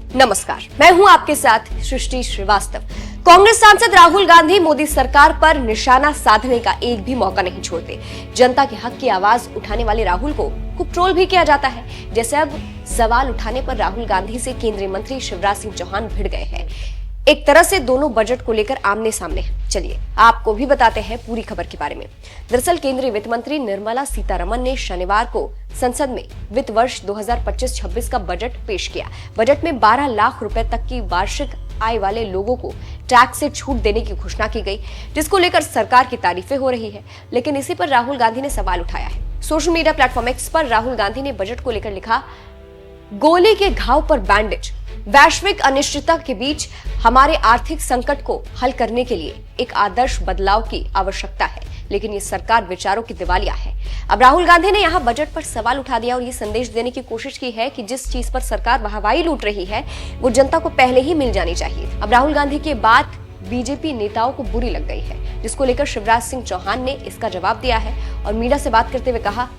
नमस्कार, मैं हूं आपके साथ सृष्टि श्रीवास्तव। कांग्रेस सांसद राहुल गांधी मोदी सरकार पर निशाना साधने का एक भी मौका नहीं छोड़ते। जनता के हक की आवाज उठाने वाले राहुल को खूब ट्रोल भी किया जाता है। जैसे अब सवाल उठाने पर राहुल गांधी से केंद्रीय मंत्री शिवराज सिंह चौहान भिड़ गए हैं। एक तरह से दोनों बजट को लेकर आमने सामने हैं। चलिए आपको भी बताते हैं पूरी खबर के बारे में। दरअसल केंद्रीय वित्त मंत्री निर्मला सीतारमण ने शनिवार को संसद में वित्त वर्ष 2025-26 का बजट पेश किया। बजट में 12 लाख रुपए तक की वार्षिक आय वाले लोगों को टैक्स से छूट देने की घोषणा की गई, जिसको लेकर सरकार की तारीफें हो रही है। लेकिन इसी पर राहुल गांधी ने सवाल उठाया है। सोशल मीडिया प्लेटफॉर्म एक्स पर राहुल गांधी ने बजट को लेकर लिखा, गोली के घाव पर बैंडेज। वैश्विक अनिश्चितता के बीच हमारे आर्थिक संकट को हल करने के लिए एक आदर्श बदलाव की आवश्यकता है, लेकिन ये सरकार विचारों की दिवालिया है। अब राहुल गांधी ने यहाँ बजट पर सवाल उठा दिया और ये संदेश देने की कोशिश की है कि जिस चीज पर सरकार वाहवाही लूट रही है वो जनता को पहले ही मिल जानी चाहिए। अब राहुल गांधी की बात बीजेपी नेताओं को बुरी लग गई है, जिसको लेकर शिवराज सिंह चौहान ने इसका जवाब दिया है और मीडिया से बात करते हुए कहा,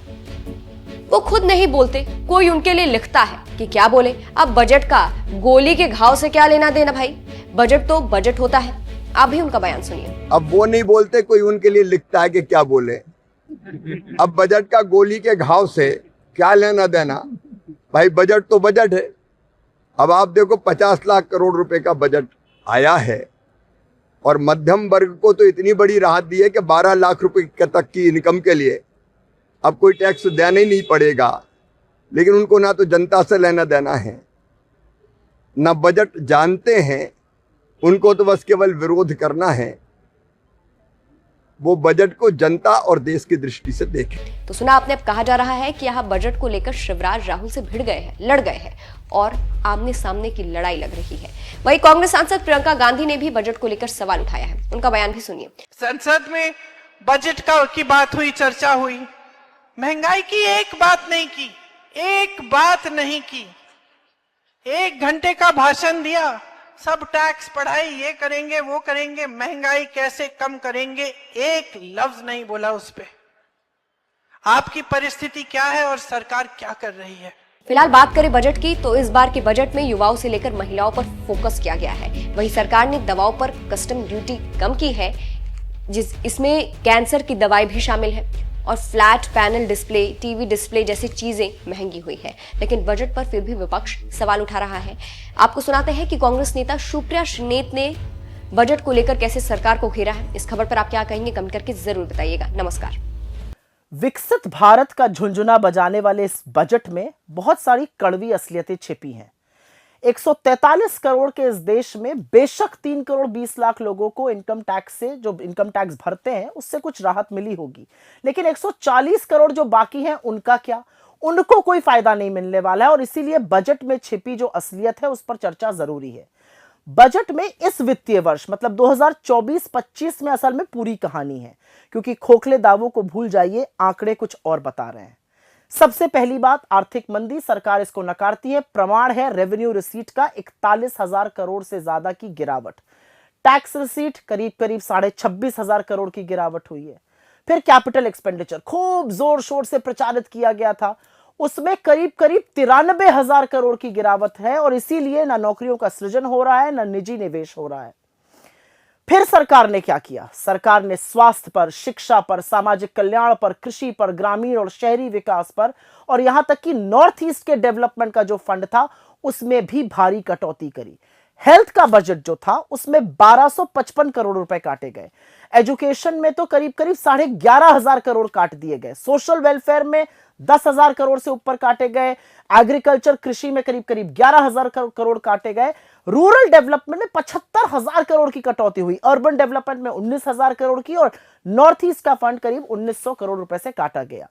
वो खुद नहीं बोलते, कोई उनके लिए लिखता है कि क्या बोले। अब बजट का गोली के घाव से क्या लेना देना भाई, बजट तो बजट होता है। आप भी उनका बयान सुनिए। अब वो नहीं बोलते, कोई उनके लिए लिखता है कि क्या बोले। अब बजट का गोली के घाव से क्या लेना देना भाई, बजट तो बजट है। अब आप देखो 50 लाख करोड़ रुपए का बजट आया है और मध्यम वर्ग को तो इतनी बड़ी राहत दी है कि 12 लाख रुपए तक की इनकम के लिए अब कोई टैक्स देना ही नहीं पड़ेगा। लेकिन उनको ना तो जनता से लेना देना है, ना बजट जानते हैं, उनको तो बस केवल विरोध करना है। वो बजट को जनता और देश की दृष्टि से देखें। तो सुना आपने, अब कहा जा रहा है कि यहाँ बजट को लेकर शिवराज राहुल से भिड़ गए हैं, लड़ गए हैं और आमने सामने की लड़ाई लग रही है। वहीं कांग्रेस सांसद प्रियंका गांधी ने भी बजट को लेकर सवाल उठाया है। उनका बयान भी सुनिए। संसद में बजट की बात हुई, चर्चा हुई, महंगाई की एक बात नहीं की, एक बात नहीं की। 1 घंटे का भाषण दिया, सब टैक्स पढ़ाई, ये करेंगे वो करेंगे, महंगाई कैसे कम करेंगे, एक लफ्ज नहीं बोला उस पे। आपकी परिस्थिति क्या है और सरकार क्या कर रही है। फिलहाल बात करें बजट की, तो इस बार के बजट में युवाओं से लेकर महिलाओं पर फोकस किया गया है। वहीं सरकार ने दवाओं पर कस्टम ड्यूटी कम की है, इसमें कैंसर की दवाई भी शामिल है और flat panel display, TV display जैसी चीजें महंगी हुई है। लेकिन बजट पर फिर भी विपक्ष सवाल उठा रहा है। आपको सुनाते हैं कि कांग्रेस नेता सुप्रिया श्रीनेत ने बजट को लेकर कैसे सरकार को घेरा है। इस खबर पर आप क्या कहेंगे, कमेंट करके जरूर बताइएगा। नमस्कार। विकसित भारत का झुंझुना बजाने वाले इस बजट में बहुत सारी कड़वी असलियतें छिपी हैं। 143 करोड़ के इस देश में बेशक 3 करोड़ 20 लाख लोगों को इनकम टैक्स से, जो इनकम टैक्स भरते हैं, उससे कुछ राहत मिली होगी। लेकिन 140 करोड़ जो बाकी हैं, उनका क्या? उनको कोई फायदा नहीं मिलने वाला है और इसीलिए बजट में छिपी जो असलियत है उस पर चर्चा जरूरी है। बजट में इस वित्तीय वर्ष मतलब 2024-25 में असल में पूरी कहानी है, क्योंकि खोखले दावों को भूल जाइए, आंकड़े कुछ और बता रहे हैं। सबसे पहली बात, आर्थिक मंदी, सरकार इसको नकारती है। प्रमाण है रेवेन्यू रिसीट का 41,000 करोड़ से ज्यादा की गिरावट। टैक्स रिसीट करीब 26,500 करोड़ की गिरावट हुई है। फिर कैपिटल एक्सपेंडिचर खूब जोर शोर से प्रचारित किया गया था, उसमें करीब 93,000 करोड़ की गिरावट है और इसीलिए ना नौकरियों का सृजन हो रहा है, ना निजी निवेश हो रहा है। फिर सरकार ने क्या किया? सरकार ने स्वास्थ्य पर, शिक्षा पर, सामाजिक कल्याण पर, कृषि पर, ग्रामीण और शहरी विकास पर और यहां तक कि नॉर्थ ईस्ट के डेवलपमेंट का जो फंड था उसमें भी भारी कटौती करी। हेल्थ का बजट जो था उसमें 1255 करोड़ रुपए काटे गए। एजुकेशन में तो करीब 11,500 करोड़ काट दिए गए। सोशल वेलफेयर में 10,000 करोड़ से ऊपर काटे गए। एग्रीकल्चर, कृषि में करीब 11,000 करोड़ काटे गए। रूरल डेवलपमेंट में 75,000 करोड़ की कटौती हुई। अर्बन डेवलपमेंट में 19,000 करोड़ की और नॉर्थ ईस्ट का फंड करीब 1,900 करोड़ रुपए से काटा गया।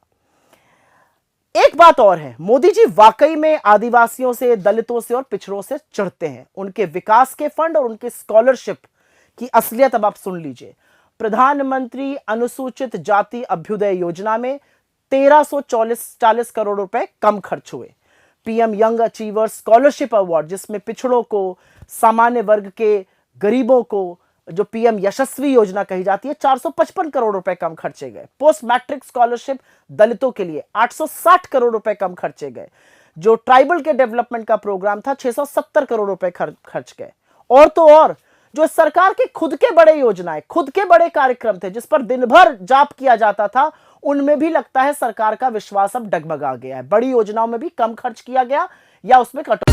एक बात और है, मोदी जी वाकई में आदिवासियों से, दलितों से और पिछड़ों से चिढ़ते हैं। उनके विकास के फंड और उनके स्कॉलरशिप की असलियत अब आप सुन लीजिए। प्रधानमंत्री अनुसूचित जाति अभ्युदय योजना में 1340 करोड़ रुपए कम खर्च हुए। PM young achiever scholarship award, जिसमें पिछड़ों को, सामान्य वर्ग के, गरीबों को जो पीएम यशस्वी योजना कही जाती है, 455 करोड़ रुपए कम खर्चे गए। पोस्ट मैट्रिक स्कॉलरशिप दलितों के लिए 860 करोड़ रुपए कम खर्चे गए। जो ट्राइबल के डेवलपमेंट का प्रोग्राम था 670 करोड़ रुपए खर्च गए। और तो और जो सरकार के खुद के बड़े योजनाएं, खुद के बड़े कार्यक्रम थे जिस पर दिन भर जाप किया जाता था, उनमें भी लगता है सरकार का विश्वास अब डगमगा गया है। बड़ी योजनाओं में भी कम खर्च किया गया या उसमें कटौती